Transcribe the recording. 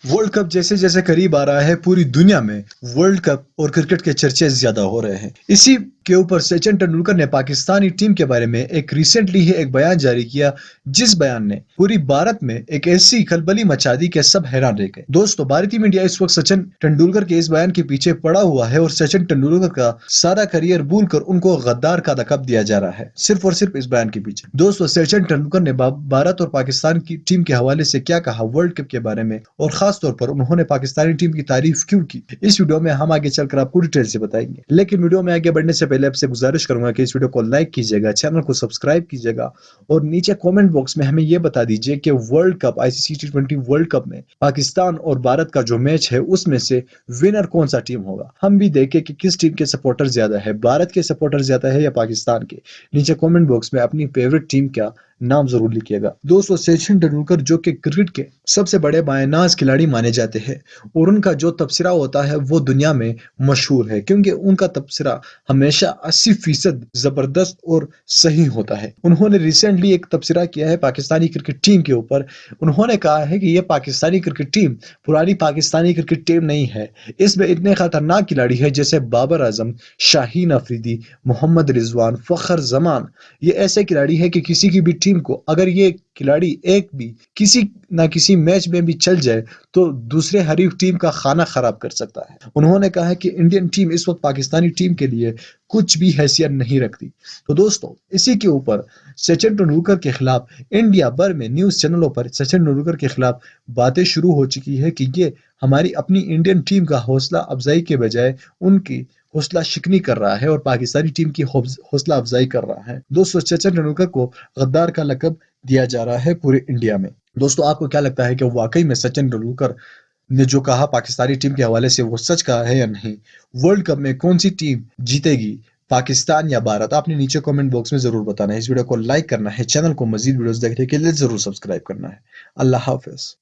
World cup जैसे जैसे करीब आ रहा है पूरी दुनिया में वर्ल्ड कप और क्रिकेट के चर्चे ज्यादा हो रहे हैं। इसी के ऊपर सचिन तेंदुलकर ने पाकिस्तानी टीम के बारे में एक रिसेंटली ही एक बयान जारी किया, जिस बयान ने पूरी भारत में एक ऐसी खलबली मचा दी कि सब हैरान रह गए। दोस्तों, भारतीय मीडिया इस वक्त सचिन तेंदुलकर के इस बयान के पीछे पड़ा हुआ है और सचिन तेंदुलकर का सारा करियर भूलकर उनको गद्दार का लक़ब दिया जा रहा है, सिर्फ और सिर्फ इस बयान के पीछे। दोस्तों, सचिन तेंदुलकर ने भारत और पाकिस्तान की टीम के हवाले से क्या कहा वर्ल्ड कप के बारे में, और खास तौर पर उन्होंने पाकिस्तानी टीम की तारीफ क्यों की, इस वीडियो में हम आगे चलकर आपको डिटेल से बताएंगे। लेकिन वीडियो में आगे बढ़ने से पहले आपसे गुजारिश करूंगा कि इस वीडियो को लाइक कीजिएगा, चैनल को सब्सक्राइब कीजिएगा और नीचे कमेंट बॉक्स में हमें यह बता दीजिए कि वर्ल्ड कप आईसीसी टी20 वर्ल्ड कप में पाकिस्तान और भारत का जो मैच है उसमें से विनर कौन सा टीम होगा। हम भी देखें कि किस टीम के सपोर्टर ज्यादा है, भारत के सपोर्टर ज्यादा है या पाकिस्तान के। नीचे कमेंट बॉक्स में अपनी फेवरेट टीम का नाम जरूर लिखिएगा। दोस्तों, सचिन तेंदुलकर जो कि क्रिकेट के सबसे बड़े बायनाज खिलाड़ी माने जाते हैं और उनका जो तबसरा होता है वो दुनिया में मशहूर है, क्योंकि उनका तबसरा हमेशा 80% जबरदस्त और सही होता है। उन्होंने रिसेंटली एक तबसरा किया है पाकिस्तानी क्रिकेट टीम के ऊपर। उन्होंने कहा है कि ये पाकिस्तानी क्रिकेट टीम पुरानी पाकिस्तानी क्रिकेट टीम नहीं है, इसमें इतने खतरनाक खिलाड़ी हैं जैसे बाबर आजम, शाहीन अफरीदी, मोहम्मद रिजवान, फखर जमान। ये ऐसे खिलाड़ी है कि किसी की भी टीम को अगर ये खिलाड़ी एक भी किसी ना किसी मैच में भी चल जाए तो दूसरे हरीफ टीम का खाना खराब कर सकता है। उन्होंने कहा है कि इंडियन टीम इस वक्त पाकिस्तानी टीम के लिए कुछ भी हैसियत नहीं रखती। तो दोस्तों, इसी के ऊपर सचिन तेंदुलकर के खिलाफ इंडिया भर में न्यूज चैनलों पर सचिन तेंदुलकर के खिलाफ बातें शुरू हो चुकी है कि ये हमारी अपनी इंडियन टीम का हौसला अफजाई के बजाय उनकी हौसला शिकनी कर रहा है और पाकिस्तानी टीम की हौसला अफजाई कर रहा है। दोस्तों, सचिन तेंदुलकर को गद्दार का लक़ब दिया जा रहा है पूरे इंडिया में। दोस्तों, आपको क्या लगता है कि वाकई में सचिन तेंदुलकर ने जो कहा पाकिस्तानी टीम के हवाले से वो सच कहा है या नहीं? वर्ल्ड कप में कौन सी टीम जीतेगी, पाकिस्तान या भारत? आपने नीचे कमेंट बॉक्स में जरूर बताना है। इस वीडियो को लाइक करना है, चैनल को मजीद वीडियोस देखने के लिए जरूर सब्सक्राइब करना है। अल्लाह हाफिज।